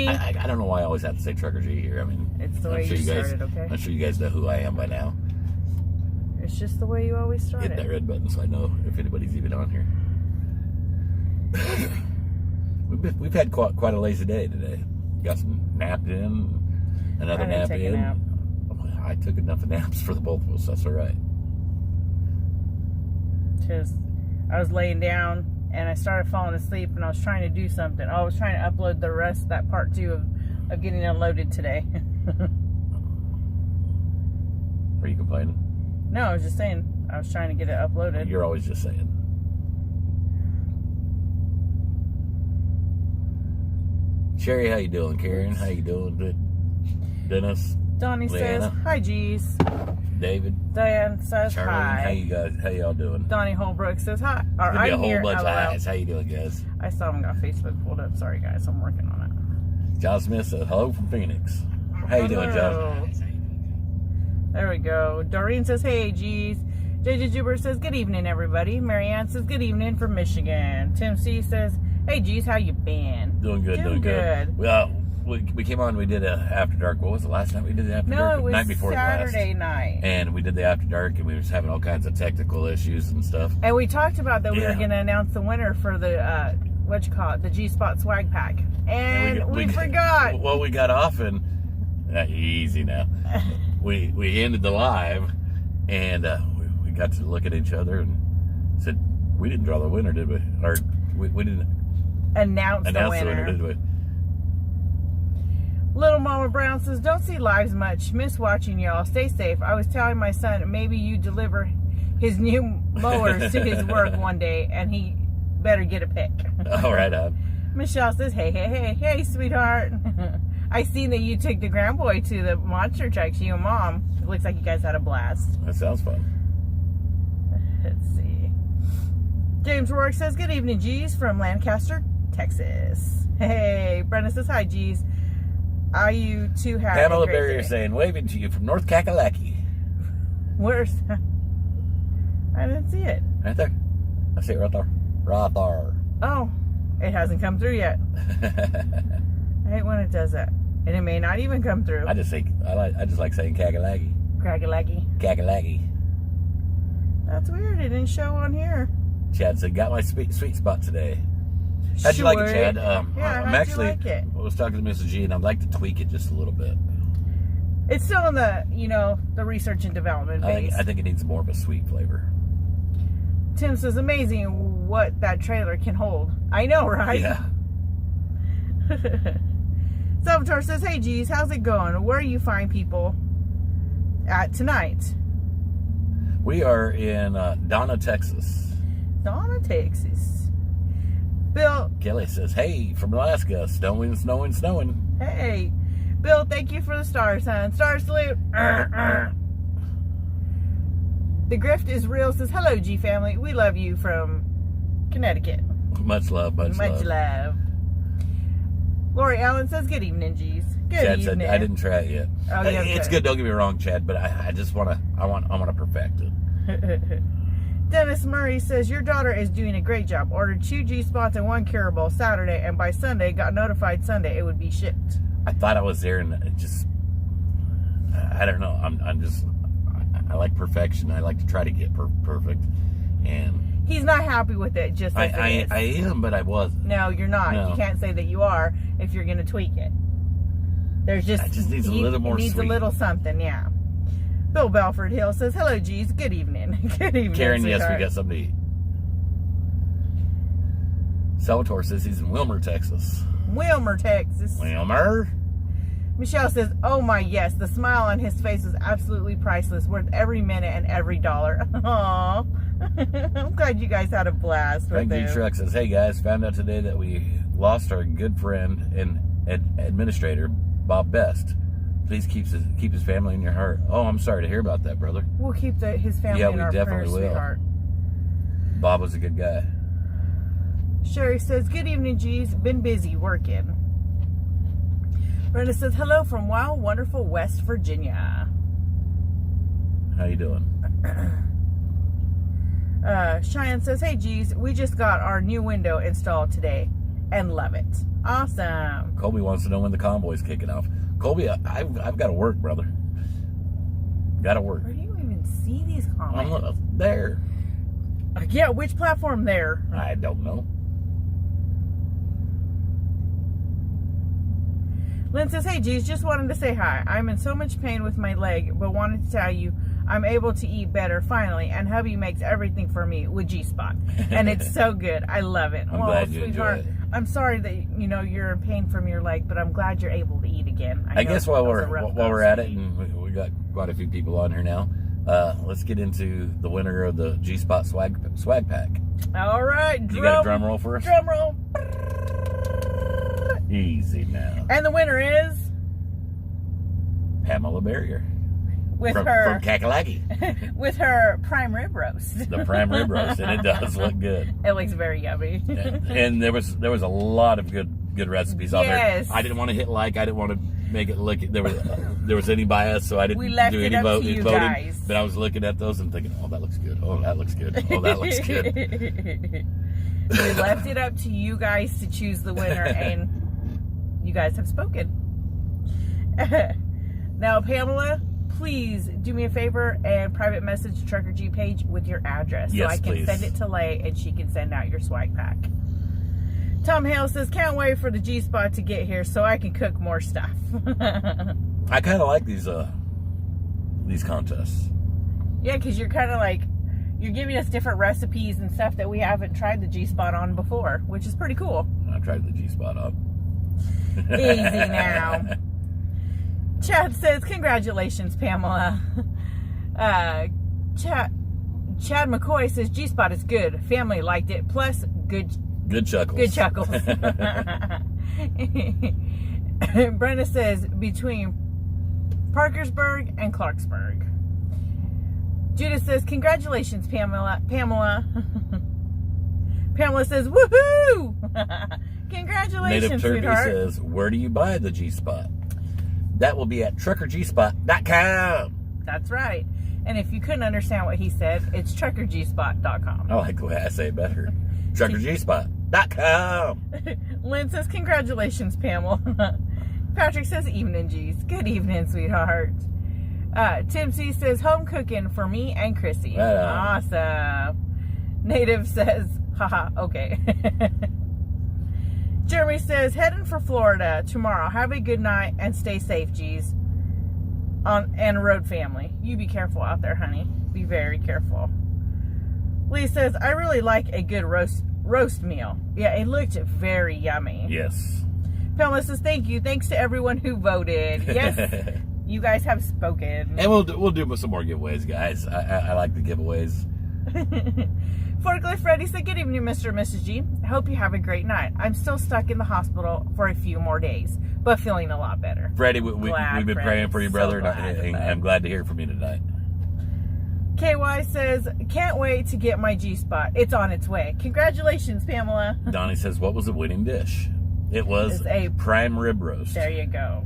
G. I don't know why I always have to say Trucker G here. I mean, It's the way you started, okay? I'm sure you guys know who I am by now. It's just the way you always started. Hit that red button so I know if anybody's even on here. We've had quite a lazy day today. Got some napped in, another nap in. Nap. I took enough naps for the both of us. That's all right. Just, I was laying down and I started falling asleep and I was trying to do something. I was trying to upload the rest of that part 2 of getting unloaded today. Are you complaining? No, I was just saying I was trying to get it uploaded. You're always just saying. Sherry, how you doing? Karen, how you doing? Good. Dennis. Donnie Leanna. says hi, G's. David. Diane says Charlene, hi. how y'all doing? Donnie Holbrook says hi. Or Could be a I'm whole here. bunch of LOL. eyes. How you doing, guys? I still haven't got Facebook pulled up. Sorry, guys. I'm working on it. John Smith says hello from Phoenix. How you doing, John? There we go. Doreen says, hey, G's. JJ Juber says, good evening, everybody. Marianne says, good evening from Michigan. Tim C says, hey, G's, how you been? Doing good, doing good. Well, we came on, we did a After Dark. What was the last night we did the After Dark? No, it was night before Saturday night. And we did the After Dark, and we was having all kinds of technical issues and stuff. And we talked about that we were going to announce the winner for the, the G-Spot swag pack. And we forgot. Well, we got off and, easy now. we ended the live, and we got to look at each other and said, we didn't draw the winner, did we? Or we didn't announce the winner, did we? Little Mama Brown says, don't see lives much. Miss watching y'all. Stay safe. I was telling my son maybe you deliver his new mowers to his work one day and he better get a pick. All right, Michelle says, hey, sweetheart. I seen that you took the grand boy to the monster trucks, you and Mom. It looks like you guys had a blast. That sounds fun. Let's see. James Rourke says, good evening, G's, from Lancaster, Texas. Hey, Brenda says, hi, G's. Are you too happy? Pamela Barrier saying, waving to you from North Kakalaki. Where's that? I didn't see it. Right there. I see it right there. Right there. Oh, it hasn't come through yet. I hate when it does that. And it may not even come through. I just like saying Kakalaki. Kakalaki. That's weird. It didn't show on here. Chad said, got my sweet spot today. How'd you like it, Chad? Yeah, how'd you like it? I was talking to Mrs. G, and I'd like to tweak it just a little bit. It's still in the, the research and development phase. I think it needs more of a sweet flavor. Tim says, amazing what that trailer can hold. I know, right? Yeah. Salvatore says, hey, G's, how's it going? Where are you fine people at tonight? We are in Donna, Texas. Donna, Texas. Bill. Kelly says, hey, from Alaska, snowing. Hey. Bill, thank you for the stars, son. Star salute. The Grift is real says, hello, G family. We love you from Connecticut. Much love. Much love. Lori Allen says, good evening, G's. Good Chad evening. said, I didn't try it yet. Oh, it's good, don't get me wrong, Chad, but I just want to perfect it. Dennis Murray says, your daughter is doing a great job. Ordered 2 G-Spots and 1 Curable Saturday, and by Sunday, got notified Sunday it would be shipped. I thought I was there, and it just, I don't know. I like perfection. I like to try to get perfect. And he's not happy with it, just as I am, but I wasn't. No, you're not. No. You can't say that you are if you're going to tweak it. It just needs a little more needs sweet. A little something, yeah. Bill Belford Hill says, hello, G's. Good evening. Good evening, Karen, sweetheart. yes, we got something to eat. Salvatore says he's in Wilmer, Texas. Wilmer, Texas. Wilmer. Michelle says, oh my, yes. The smile on his face is absolutely priceless. Worth every minute and every dollar. Aww. I'm glad you guys had a blast with Frank it. G. Truck says, hey guys, found out today that we lost our good friend and administrator, Bob Best. Please keep his family in your heart. Oh, I'm sorry to hear about that, brother. We'll keep his family in our prayers, sweetheart. Bob was a good guy. Sherry says, good evening, G's. Been busy working. Brenda says, hello from wild, wonderful West Virginia. How you doing? Cheyenne says, hey, G's, we just got our new window installed today and love it. Awesome. Colby wants to know when the convoy's kicking off. Colby, I've got to work, brother. Got to work. Where do you even see these comments? I'm there. Yeah, which platform there? I don't know. Lynn says, hey, geez, just wanted to say hi. I'm in so much pain with my leg, but wanted to tell you I'm able to eat better finally, and hubby makes everything for me with G-Spot. And it's so good. I love it. I'm glad you enjoy it. I'm sorry that, you know, you're in pain from your leg, but I'm glad you're able to eat again. I guess while we're at it, and we got quite a few people on here now, let's get into the winner of the G-Spot swag pack. All right. You got a drum roll for us? Drum roll. Easy now. And the winner is Pamela Barrier. From Kakalaki. With her prime rib roast. The prime rib roast, and it does look good. It looks very yummy. And there was a lot of good recipes on there. I didn't want to hit like. I didn't want to make it look. There was any bias, so I didn't do any voting. Guys. But I was looking at those and thinking, oh, that looks good. Oh, that looks good. Oh, that looks good. We left it up to you guys to choose the winner, and you guys have spoken. Now, Pamela, please do me a favor and private message Trucker G page with your address, so I can send it to Lay and she can send out your swag pack. Tom Hale says, can't wait for the G-Spot to get here so I can cook more stuff. I kind of like these contests. Yeah, because you're kind of like, you're giving us different recipes and stuff that we haven't tried the G-Spot on before, which is pretty cool. I tried the G-Spot on. Easy now. Chad says, congratulations, Pamela. Chad McCoy says, G-Spot is good. Family liked it. Plus, good chuckles. Good chuckles. Brenda says, between Parkersburg and Clarksburg. Judith says, congratulations, Pamela. Pamela says, woohoo! Congratulations, Native Turkey sweetheart. says, where do you buy the G-Spot? That will be at truckergspot.com. That's right. And if you couldn't understand what he said, it's truckergspot.com. I like the way I say it better. truckergspot.com. Lynn says, congratulations, Pamela. Patrick says, evening, G's. Good evening, sweetheart. Tim C says, home cooking for me and Chrissy. Right awesome. Native says, haha, okay. Jeremy says, heading for Florida tomorrow. Have a good night and stay safe, G's. And road family. You be careful out there, honey. Be very careful. Lee says, I really like a good roast meal. Yeah, it looked very yummy. Yes. Pamela says, thank you. Thanks to everyone who voted. Yes, you guys have spoken. And we'll do some more giveaways, guys. I like the giveaways. Forklift Freddy said, good evening, Mr. and Mrs. G. I hope you have a great night. I'm still stuck in the hospital for a few more days, but feeling a lot better. Freddie, we've been praying for you, brother, and I'm glad to hear from you tonight. KY says, can't wait to get my G-Spot. It's on its way. Congratulations, Pamela. Donnie says, what was the winning dish? It was a prime rib roast. There you go.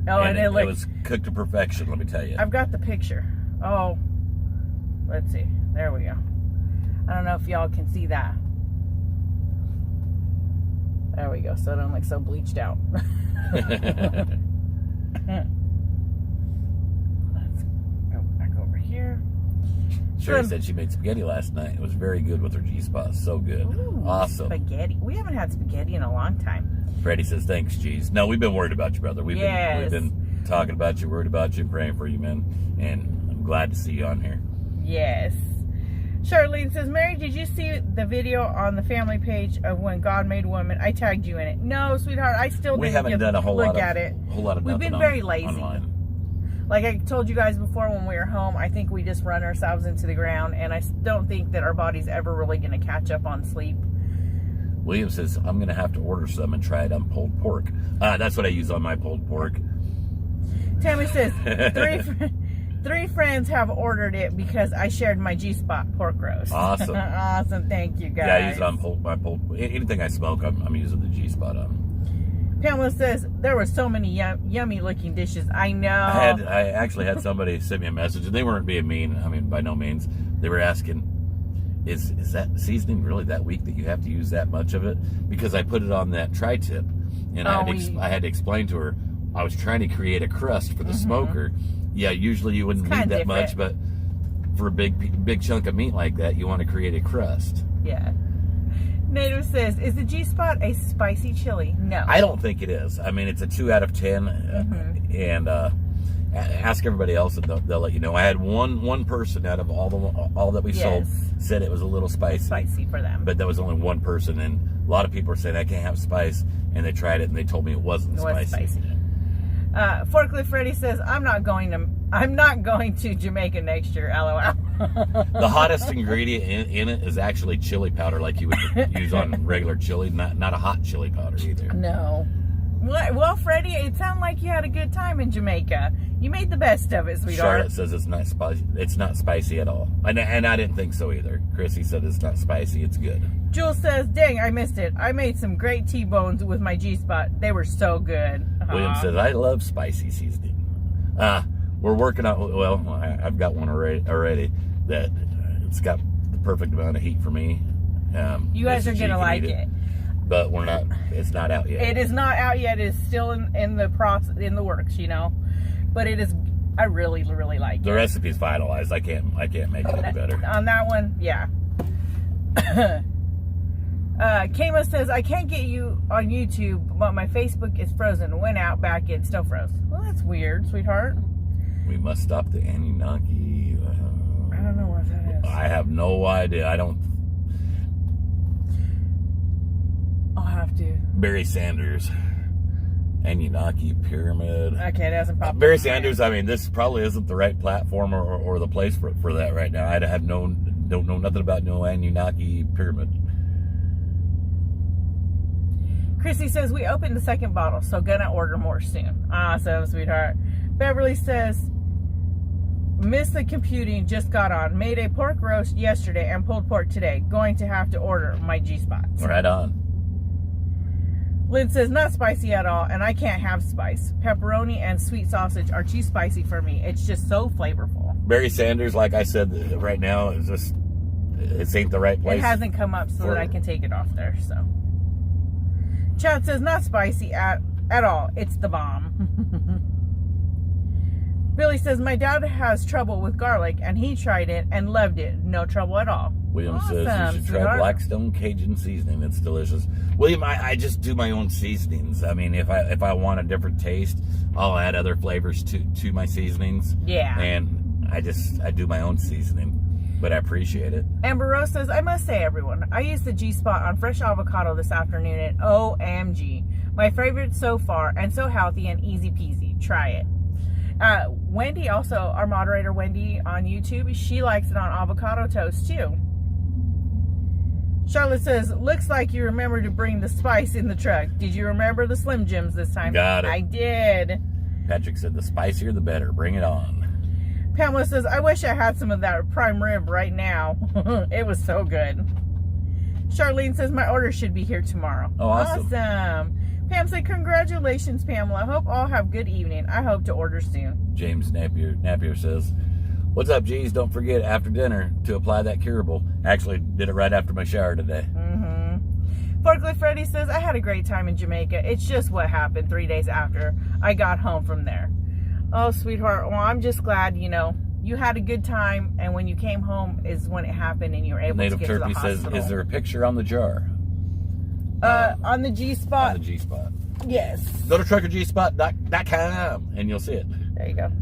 Oh, and it was cooked to perfection, let me tell you. I've got the picture. Oh, let's see. There we go. I don't know if y'all can see that. There we go. So it don't look so bleached out. Let's go back over here. Sherry said she made spaghetti last night. It was very good with her G-Spot. So good. Ooh, awesome. Spaghetti. We haven't had spaghetti in a long time. Freddie says, thanks, G's. No, we've been worried about you, brother. We've been talking about you, worried about you, praying for you, man. And I'm glad to see you on here. Yes. Charlene says, Mary, did you see the video on the family page of when God made woman? I tagged you in it. No, sweetheart, I still didn't. We haven't done a whole lot of it. We've been very lazy. Online. Like I told you guys before, when we were home, I think we just run ourselves into the ground, and I don't think that our body's ever really going to catch up on sleep. William says, I'm going to have to order some and try it on pulled pork. That's what I use on my pulled pork. Tammy says, three friends have ordered it because I shared my G-Spot pork roast. Awesome. Awesome. Thank you, guys. Yeah, I use it on my pulled. Anything I smoke, I'm using the G-Spot on. Pamela says, there were so many yummy looking dishes. I know. I actually had somebody send me a message, and they weren't being mean. I mean, by no means. They were asking, is that seasoning really that weak that you have to use that much of it? Because I put it on that tri-tip, And I had to explain to her, I was trying to create a crust for the smoker. Yeah, usually you wouldn't need that much, but for a big chunk of meat like that, you want to create a crust. Yeah. Native says, is the G-Spot a spicy chili? No. I don't think it is. I mean, it's a 2 out of 10. And ask everybody else, and they'll let you know. I had one person out of all that we sold said it was a little spicy. Spicy for them. But that was only one person, and a lot of people are saying I can't have spice, and they tried it and they told me it wasn't spicy. Forklift Freddy says, I'm not going to Jamaica next year, LOL. The hottest ingredient in it is actually chili powder, like you would use on regular chili, not a hot chili powder either. No. Well, Freddie, it sounded like you had a good time in Jamaica. You made the best of it, sweetheart. Charlotte says it's not spicy. It's not spicy at all, and I didn't think so either. Chrissy said it's not spicy. It's good. Jules says, dang, I missed it. I made some great T-bones with my G-Spot. They were so good. William says, I love spicy seasoning. We're working on, well, I've got one already that it's got the perfect amount of heat for me. You guys are going to like it. But it's not out yet. It is not out yet. It is still in the process, in the works, you know. But it is, I really, really like it. The recipe's finalized. I can't make it any better. On that one, yeah. Kama says, I can't get you on YouTube, but my Facebook is frozen. Went out, back in, still froze. Well, that's weird, sweetheart. We must stop the Anunnaki. I don't know what that is. I have no idea. I'll have to. Barry Sanders. Anunnaki Pyramid. Okay, it hasn't popped up. Barry Sanders, I mean, this probably isn't the right platform or the place for that right now. I don't know nothing about no Anunnaki Pyramid. Chrissy says, we opened the second bottle, so gonna order more soon. Awesome, sweetheart. Beverly says, missed the computing, just got on. Made a pork roast yesterday and pulled pork today. Going to have to order my G-Spots. Right on. Lynn says, not spicy at all, and I can't have spice. Pepperoni and sweet sausage are too spicy for me. It's just so flavorful. Barry Sanders, like I said, right now, is just, it ain't the right place. It hasn't come up so that I can take it off there, so. Chad says, not spicy at all. It's the bomb. Billy says, my dad has trouble with garlic, and he tried it and loved it. No trouble at all. William says, you should try Blackstone Cajun seasoning. It's delicious. William, I just do my own seasonings. I mean, if I want a different taste, I'll add other flavors to my seasonings. Yeah. And I do my own seasoning. But I appreciate it. Amber Rose says, I must say, everyone, I used the G-Spot on fresh avocado this afternoon, and OMG. My favorite so far, and so healthy and easy peasy. Try it. Wendy, also, our moderator Wendy on YouTube, she likes it on avocado toast, too. Charlotte says, looks like you remember to bring the spice in the truck. Did you remember the Slim Jims this time? Got it. I did. Patrick said, the spicier the better. Bring it on. Pamela says, I wish I had some of that prime rib right now. It was so good. Charlene says, my order should be here tomorrow. Oh, awesome. Pam said, congratulations, Pamela. Hope all have good evening. I hope to order soon. James Napier says, what's up, G's? Don't forget after dinner to apply that curable. Actually, did it right after my shower today. Forklift Freddy says, I had a great time in Jamaica. It's just what happened 3 days after I got home from there. Oh, sweetheart. Well, I'm just glad, you had a good time, and when you came home is when it happened and you were able to get to the hospital. Native Turkey says, is there a picture on the jar? On the G-Spot. On the G-Spot. Yes. Go to truckergspot.com and you'll see it. There you go.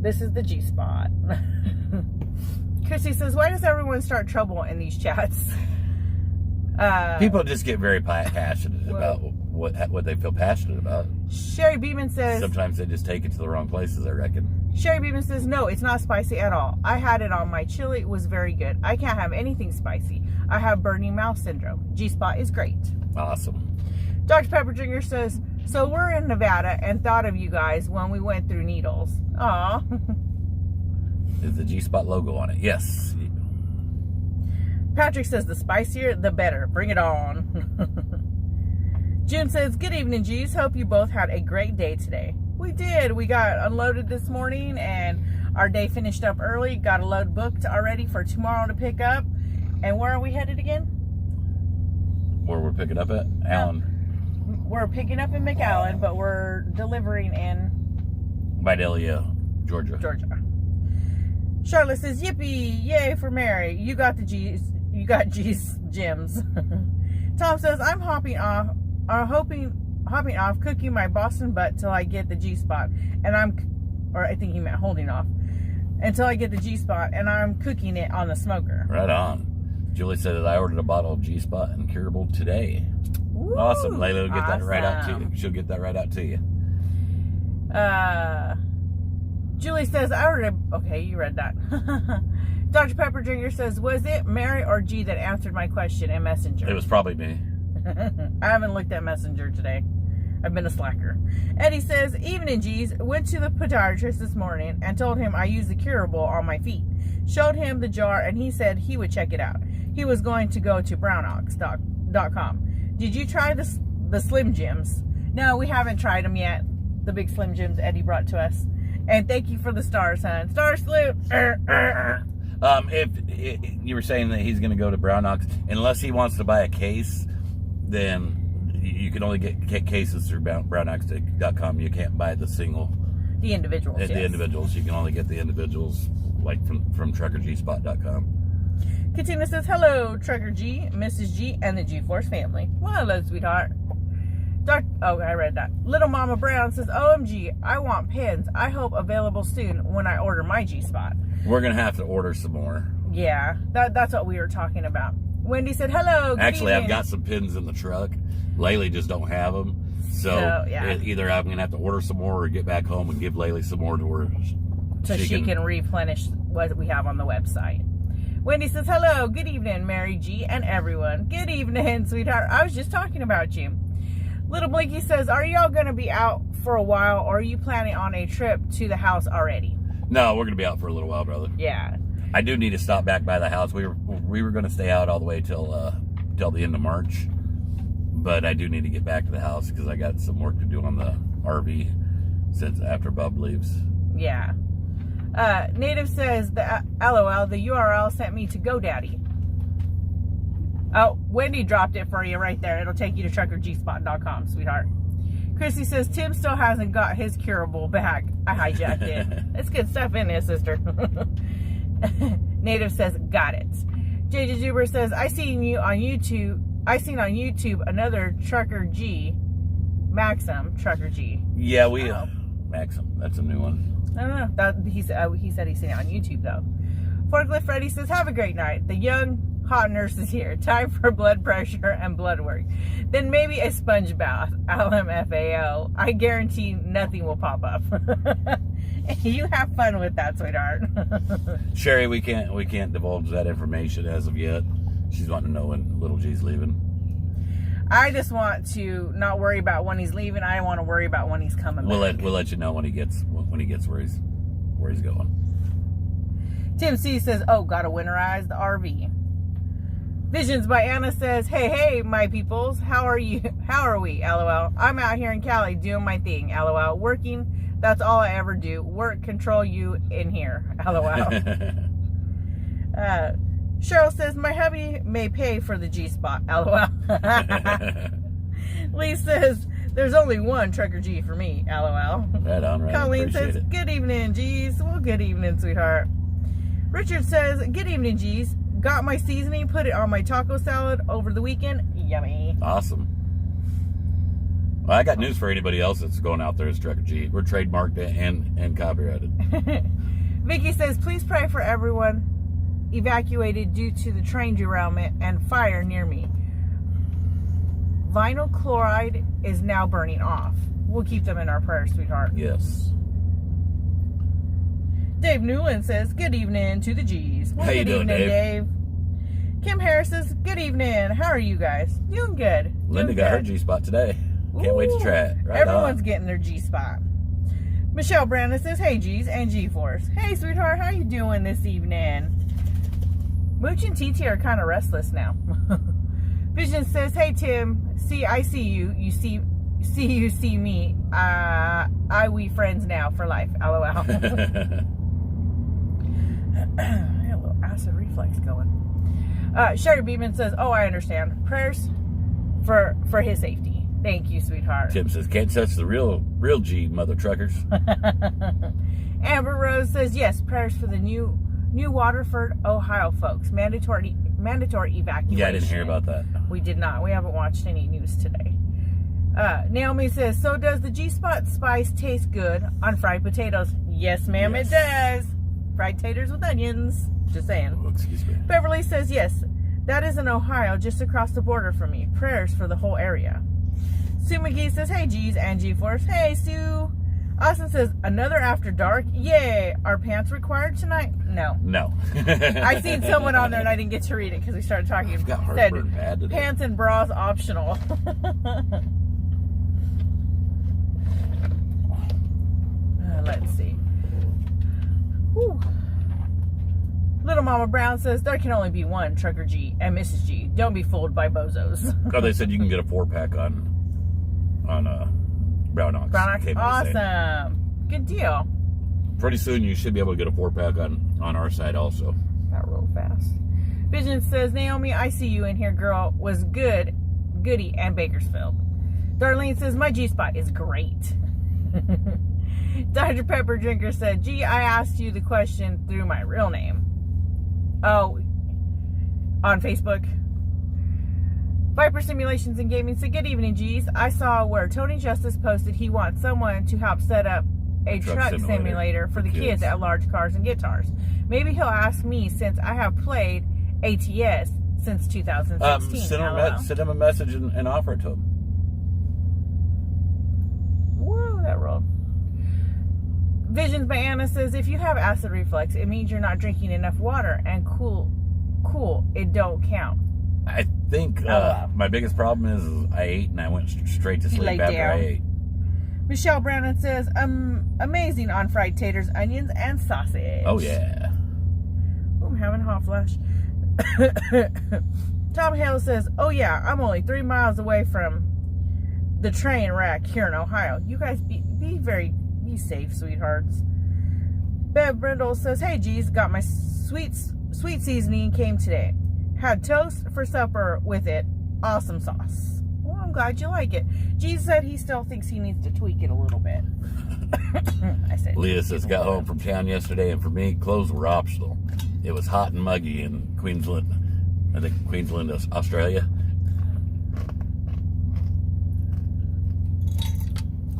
This is the G-Spot. Chrissy says, why does everyone start trouble in these chats? People just get very passionate about what they feel passionate about. Sherry Beeman says, sometimes they just take it to the wrong places, I reckon. Sherry Beeman says, no, it's not spicy at all. I had it on my chili. It was very good. I can't have anything spicy. I have burning mouth syndrome. G-Spot is great. Awesome. Dr. Pepper Drinker says, so we're in Nevada and thought of you guys when we went through Needles. Aw. Is the G-Spot logo on it? Yes. Patrick says, the spicier, the better. Bring it on. Jim says, good evening, G's. Hope you both had a great day today. We did. We got unloaded this morning, and our day finished up early. Got a load booked already for tomorrow to pick up. And where are we headed again? Where we're picking up at? Allen. we're picking up in McAllen, but we're delivering in Vidalia, Georgia. Charlotte says, "Yippee! Yay for Mary! You got the G's. You got G's gems." Tom says, "I'm hopping off, cooking my Boston butt till I get the G spot, and I think he meant holding off until I get the G spot, and I'm cooking it on the smoker." Right on. Julie said that I ordered a bottle of G Spot and Curable today. Woo! Awesome. Layla will get that right out to you. Awesome. She'll get that right out to you. Julie says, "I ordered a..." Okay, you read that. Dr. Pepper Drinker says, "Was it Mary or G that answered my question in Messenger?" It was probably me. I haven't looked at Messenger today. I've been a slacker. Eddie says, "Evening, G's. Went to the podiatrist this morning and told him I use the Curable on my feet. Showed him the jar and he said he would check it out. He was going to go to brownox.com. Did you try the Slim Jims?" No, we haven't tried them yet. The big Slim Jims Eddie brought to us. And thank you for the stars, hon. Star salute. If you were saying that he's going to go to Brown Ox, unless he wants to buy a case, then you can only get cases through brownox.com. You can't buy the single. The individuals, yes. The individuals. You can only get the individuals, like from truckergspot.com. Katina says, "Hello, Trucker G, Mrs. G, and the G-Force family." Well, hello, sweetheart. Oh, I read that. Little Mama Brown says, "OMG, I want pins. I hope available soon when I order my G-Spot." We're going to have to order some more. Yeah, that's what we were talking about. Wendy said, "Hello, good Actually, evening." I've got some pins in the truck. Laylee just don't have them. So yeah. Either I'm going to have to order some more or get back home and give Laylee some more to where she can replenish what we have on the website. Wendy says, "Hello, good evening, Mary G, and everyone." Good evening, sweetheart. I was just talking about you. Little Blinky says, "Are y'all going to be out for a while, or are you planning on a trip to the house already?" No, we're going to be out for a little while, brother. Yeah. I do need to stop back by the house. We were going to stay out all the way till the end of March, but I do need to get back to the house because I got some work to do on the RV since after Bub leaves. Yeah. Native says, LOL, the URL sent me to GoDaddy. Oh, Wendy dropped it for you right there. It'll take you to truckergspot.com, sweetheart. Chrissy says, "Tim still hasn't got his Curable back. I hijacked it." It's good stuff in there, sister. Native says, "Got it." JJ Zuber says, I seen on YouTube another Trucker G, Maxim Trucker G. Yeah, Maxim. That's a new one. I don't know. He said he seen it on YouTube though. Forklift Freddy says, "Have a great night. The young hot nurse is here. Time for blood pressure and blood work. Then maybe a sponge bath. LMFAO. I guarantee nothing will pop up." You have fun with that, sweetheart. Sherry, we can't divulge that information as of yet. She's wanting to know when little G's leaving. I just want to not worry about when he's leaving. I want to worry about when he's coming back. We'll let you know when he gets where he's going. Tim C says, "Oh, gotta winterize the RV." Visions by Anna says, hey, my peoples, how are you? How are we? LOL. I'm out here in Cali doing my thing. LOL. Working. That's all I ever do. Work, control you in here. LOL. Cheryl says, "My hubby may pay for the G-Spot." LOL. Lee says, "There's only one Trucker G for me." LOL. Right on, right. Colleen says, "Good evening, G's." Well, good evening, sweetheart. Richard says, "Good evening, G's. Got my seasoning, put it on my taco salad over the weekend. Yummy." Awesome. Well, I got news for anybody else that's going out there as Trucker G. We're trademarked and copyrighted. Vicky says, "Please pray for everyone evacuated due to the train derailment and fire near me. Vinyl chloride is now burning off." We'll keep them in our prayers, sweetheart. Yes. Dave Newland says, "Good evening to the G's." Well, How you doing, Dave? Kim Harris says, "Good evening. How are you guys?" Doing good. Linda got her G-Spot today. Can't wait to try it. Right Everyone's on. getting their G-Spot. Michelle Brandon says, "Hey, G's and G-Force." Hey, sweetheart. How you doing this evening? Mooch and TT are kind of restless now. Vision says, "Hey, Tim. I see you. You see me. We friends now for life. LOL." I got a little acid reflex going. Sherry Beeman says, "Oh, I understand. Prayers for his safety." Thank you, sweetheart. Tim says, can't touch the real G, mother truckers. Amber Rose says, yes, prayers for the new Waterford, Ohio folks. Mandatory evacuation. Yeah, I didn't hear about that. We did not. We haven't watched any news today. Naomi says, so does the G-Spot spice taste good on fried potatoes? Yes, ma'am, Yes. it does. Fried taters with onions. Just saying. Oh, excuse me. Beverly says, yes, that is in Ohio, just across the border from me. Prayers for the whole area. Sue McGee says, hey, G's and G-Force. Hey, Sue. Austin says, another After Dark? Yay. Are pants required tonight? No. No. I seen someone on there and I didn't get to read it because we started talking. I've got Said, heartburn bad today. pants and bras optional. Let's see. Whew. Little Mama Brown says, there can only be one Trucker G and Mrs. G. Don't be fooled by bozos. Oh, they said you can get a 4-pack on Brown Ox. Brown Ox, Came in the same. awesome. Good deal. Pretty soon you should be able to get a 4-pack on our side also. That real fast. Vision says, Naomi, I see you in here, girl. Was goody, and Bakersfield. Darlene says, my G-spot is great. Dr. Pepper Drinker said, gee, I asked you the question through my real name. Oh, on Facebook. Viper Simulations and Gaming said, good evening, G's. I saw where Tony Justice posted he wants someone to help set up a truck simulator for the kids at Large Cars and Guitars. Maybe he'll ask me since I have played ATS since 2016. Send him a message and offer it to him. Whoa, that rolled. Visions by Anna says, if you have acid reflux, it means you're not drinking enough water, and cool, it don't count. I think my biggest problem is I ate and I went straight to sleep after I ate. Michelle Brandon says, amazing on fried taters, onions, and sausage. Oh, yeah. Ooh, I'm having a hot flash. Tom Hale says, oh, yeah, I'm only 3 miles away from the train wreck here in Ohio. You guys be safe, sweethearts. Bev Brindle says, hey, geez, got my sweet seasoning, came today. Had toast for supper with it. Awesome sauce. Well, I'm glad you like it. Jesus said he still thinks he needs to tweak it a little bit. I said, Leah says, got home from town yesterday, and for me, clothes were optional. It was hot and muggy in Queensland. I think Queensland, Australia.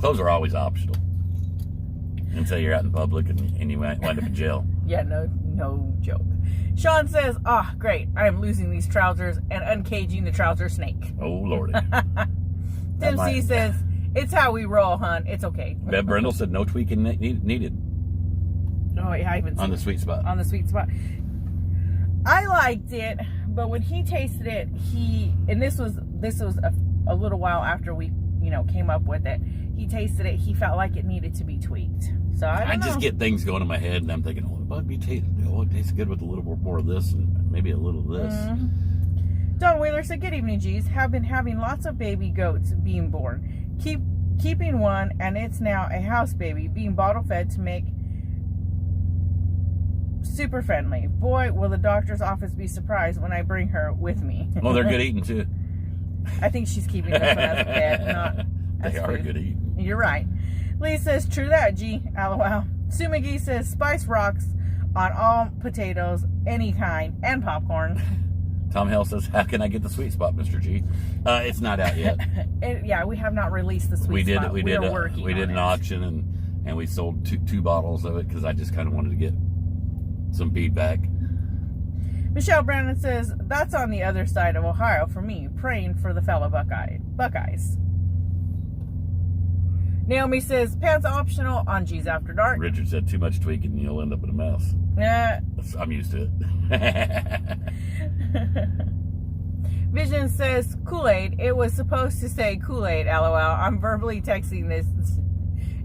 Clothes are always optional until you're out in public and you might wind up in jail. Yeah, no joke. Sean says, great. I am losing these trousers and uncaging the trouser snake. Oh, Lordy. Tim C says, it's how we roll, hon. It's okay. Bev Brindle said no tweaking needed. Oh, yeah, I even on the sweet spot. On the sweet spot. I liked it, but when he tasted it, and this was a little while after we, came up with it. He tasted it. He felt like it needed to be tweaked. So I just get things going in my head, and I'm thinking, it tastes good with a little more of this and maybe a little of this. Mm-hmm. Don Wheeler said, good evening, G's. Have been having lots of baby goats being born. Keeping one, and it's now a house baby, being bottle fed to make super friendly. Boy, will the doctor's office be surprised when I bring her with me. Well, they're good eating, too. I think she's keeping this one as a pet, not as They are food. good eating. You're right. Lee says, true that, G. LOL. Sue McGee says, spice rocks on all potatoes, any kind, and popcorn. Tom Hale says, how can I get the sweet spot, Mr. G? It's not out yet. Yeah, we have not released the sweet spot. We did an auction, and we sold two bottles of it because I just kind of wanted to get some feedback. Michelle Brandon says, that's on the other side of Ohio for me, praying for the fellow Buckeyes. Naomi says, pants optional on G's After Dark. Richard said, too much tweaking and you'll end up in a mess. I'm used to it. Vision says, Kool-Aid. It was supposed to say Kool-Aid, LOL. I'm verbally texting this.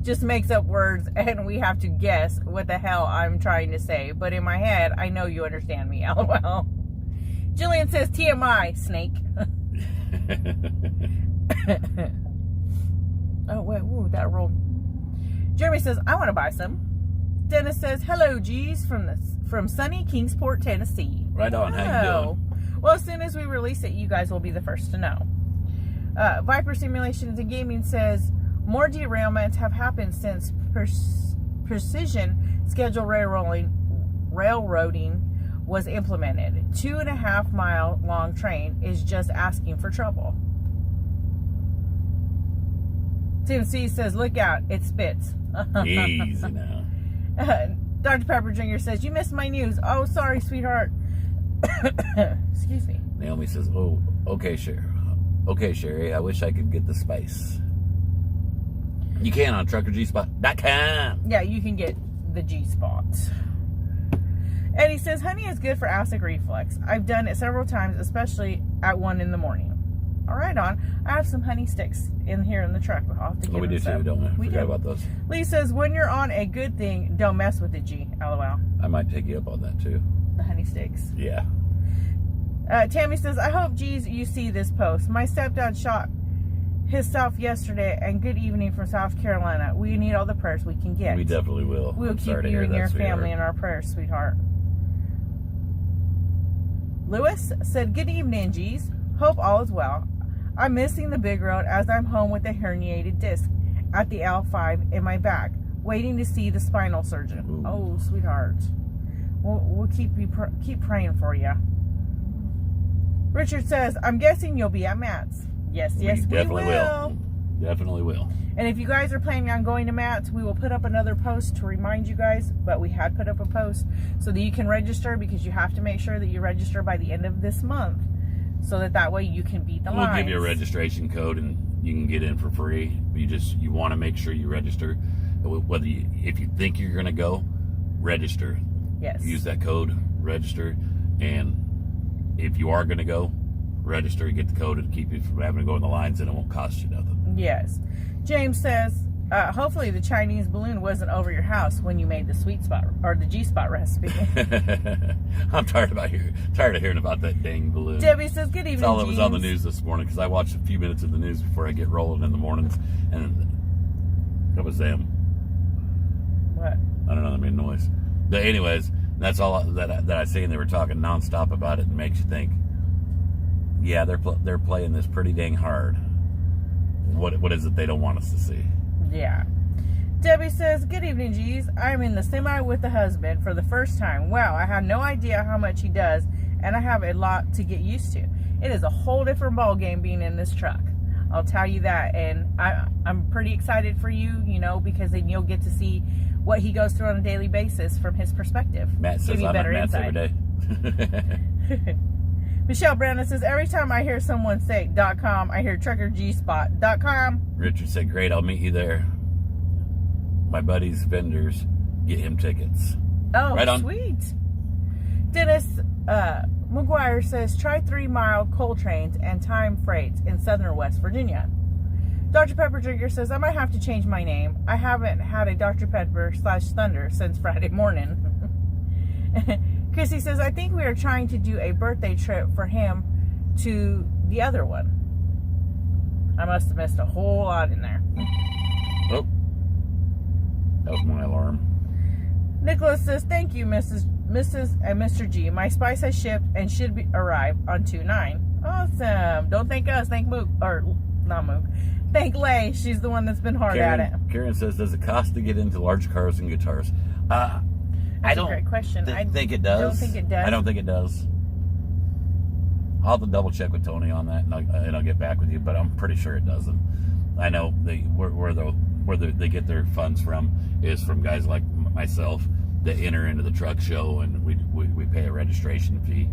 Just makes up words and we have to guess what the hell I'm trying to say. But in my head, I know you understand me, LOL. Jillian says, TMI, snake. Oh, wait, ooh, that rolled. Jeremy says, I want to buy some. Dennis says, hello, G's, from sunny Kingsport, Tennessee. Right on, how you doing? Well, as soon as we release it, you guys will be the first to know. Viper Simulations and Gaming says more derailments have happened since precision scheduled railroading was implemented. 2.5 mile long train is just asking for trouble. Tim C says, look out, it spits. Easy now. Dr. Pepper Jr. says, you missed my news. Oh, sorry, sweetheart. Excuse me. Naomi says, oh, okay, Sherry. Okay, Sherry, I wish I could get the spice. You can on truckergspot.com. Yeah, you can get the G-Spot. Eddie says, honey is good for acid reflux. I've done it several times, especially at 1 in the morning. All right, on. I have some honey sticks in here in the truck. I'll have to get we do too, don't we? We Forgot do. about those. Lee says, when you're on a good thing, don't mess with the G. LOL. I might take you up on that too. The honey sticks. Yeah. Tammy says, I hope, geez, you see this post. My stepdad shot himself yesterday, and good evening from South Carolina. We need all the prayers we can get. We definitely will. We'll I'm keep sorry to you hear and that, your sweetheart. family in our prayers, sweetheart. Lewis said, good evening, G's. Hope all is well. I'm missing the big road as I'm home with a herniated disc at the L5 in my back, waiting to see the spinal surgeon. Ooh. Oh, sweetheart. We'll keep praying for you. Richard says, I'm guessing you'll be at Matt's. Yes, we definitely will. Definitely will. And if you guys are planning on going to Matt's, we will put up another post to remind you guys, but we had put up a post so that you can register, because you have to make sure that you register by the end of this month so that way you can beat the lines. We'll give you a registration code and you can get in for free. You want to make sure you register. Whether if you think you're going to go, register. Yes. Use that code, register, and if you are going to go, register, get the code to keep you from having to go in the lines, and it won't cost you nothing. Yes. James says, hopefully the Chinese balloon wasn't over your house when you made the sweet spot or the G-spot recipe. I'm tired of hearing about that dang balloon. Debbie says, good evening, That's all that was on the James. news this morning, because I watched a few minutes of the news before I get rolling in the mornings, and that was them. What? I don't know, that made noise. But anyways, that's all that I seen. They were talking nonstop about it, and makes you think, yeah, they're playing this pretty dang hard. What is it they don't want us to see? Yeah. Debbie says, good evening, G's. I'm in the semi with the husband for the first time. Wow, I had no idea how much he does, and I have a lot to get used to. It is a whole different ball game being in this truck. I'll tell you that, and I'm pretty excited for you, because then you'll get to see what he goes through on a daily basis from his perspective. Matt says I'm at Matt's every day. Michelle Brandon says, every time I hear someone say .com, I hear truckergspot.com. Richard said, great, I'll meet you there. My buddy's vendors, get him tickets. Oh, right on. Sweet. Dennis McGuire says, try 3 mile coal trains and time freights in southern West Virginia. Dr. Pepper Drinker says, I might have to change my name. I haven't had a Dr. Pepper / Thunder since Friday morning. Chrissy says, I think we are trying to do a birthday trip for him to the other one. I must have missed a whole lot in there. Oh, that was my alarm. Nicholas says, thank you, Mrs. and Mr. G. My spice has shipped and should arrive on 2/9. Awesome. Don't thank us. Thank Mook. Or, not Mook. Thank Lay. She's the one that's been hard at it. Karen says, does it cost to get into large cars and guitars? I don't. That's a great question. I think it does. don't think it does. I don't think it does. I'll have to double check with Tony on that, and I'll get back with you. But I'm pretty sure it doesn't. I know where they get their funds from is from guys like myself that enter into the truck show, and we pay a registration fee.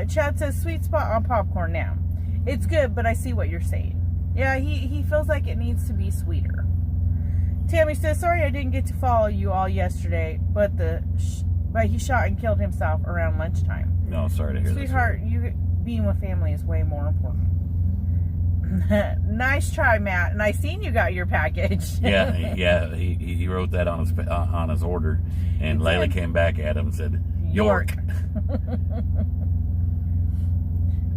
Chad says, sweet spot on popcorn now. It's good, but I see what you're saying. Yeah, he feels like it needs to be sweeter. Tammy says, sorry I didn't get to follow you all yesterday, but he shot and killed himself around lunchtime. No, sorry to hear that. Sweetheart, you being with family is way more important. Nice try, Matt. And I seen you got your package. yeah. He wrote that on his order, and Layla came back at him and said, York.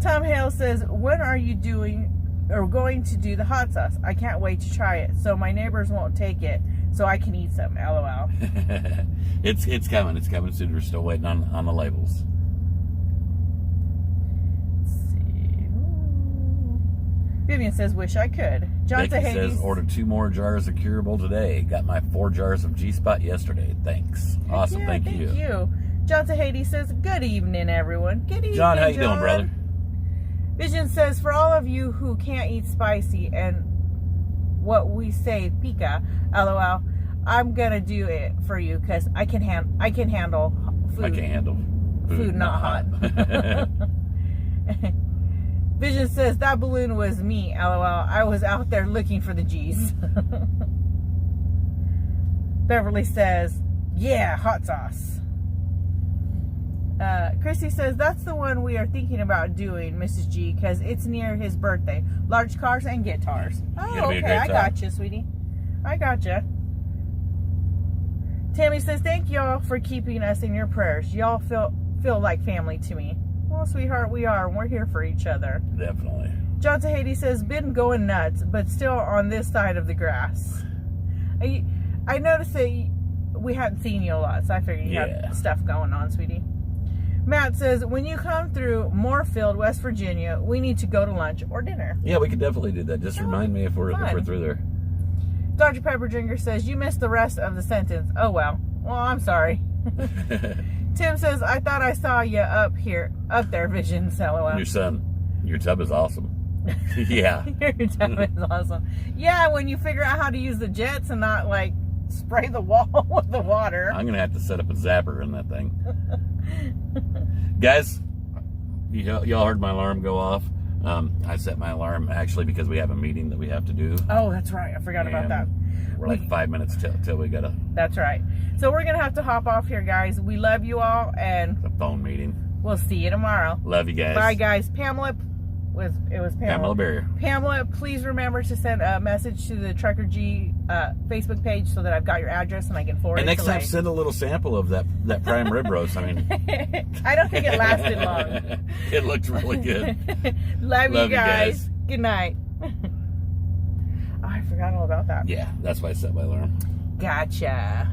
Tom Hale says, when are you going to do the hot sauce? I can't wait to try it, so my neighbors won't take it, so I can eat some. LOL. It's coming. It's coming soon. We're still waiting on the labels. Let's see. Vivian says, wish I could. John Becky Hades says, ordered 2 more jars of Curable today. Got my 4 jars of G-Spot yesterday. Thanks. Awesome. Yeah, thank you. John Hades says, good evening, everyone. Good evening, John, how you doing, brother? Vision says, for all of you who can't eat spicy and what we say, pica, LOL, I'm going to do it for you because I can handle food. I can't handle food not hot. Vision says, that balloon was me, LOL. I was out there looking for the G's. Beverly says, yeah, hot sauce. Chrissy says, that's the one we are thinking about doing, Mrs. G, because it's near his birthday. Large cars and guitars. Oh, okay, I got you, sweetie. I got you. Tammy says, thank y'all for keeping us in your prayers. Y'all feel like family to me. Well, sweetheart, we are, and we're here for each other. Definitely. John Tahiti says, been going nuts, but still on this side of the grass. I noticed that we hadn't seen you a lot, so I figured you had stuff going on, sweetie. Matt says, when you come through Moorfield, West Virginia, we need to go to lunch or dinner. Yeah, we could definitely do that. Just remind me if we're through there. Dr. Pepper Drinker says, you missed the rest of the sentence. Oh, well. Well, I'm sorry. Tim says, I thought I saw you up there, Vision. LOL. Your tub is awesome. Yeah. Your tub is awesome. Yeah, when you figure out how to use the jets and not, like, spray the wall with the water. I'm going to have to set up a zapper in that thing. Guys, y'all heard my alarm go off. I set my alarm actually because we have a meeting that we have to do. Oh, that's right. I forgot about that. We're like 5 minutes till we gotta. That's right. So we're gonna have to hop off here, guys. We love you all, and the phone meeting. We'll see you tomorrow. Love you guys. Bye, guys. It was Pamela Barrier. Pamela, please remember to send a message to the Trucker G Facebook page so that I've got your address and I can forward it. And next time, send a little sample of that prime rib roast. I mean, I don't think it lasted long. It looked really good. Love you guys. Good night. Oh, I forgot all about that. Yeah, that's why I set my alarm. Gotcha.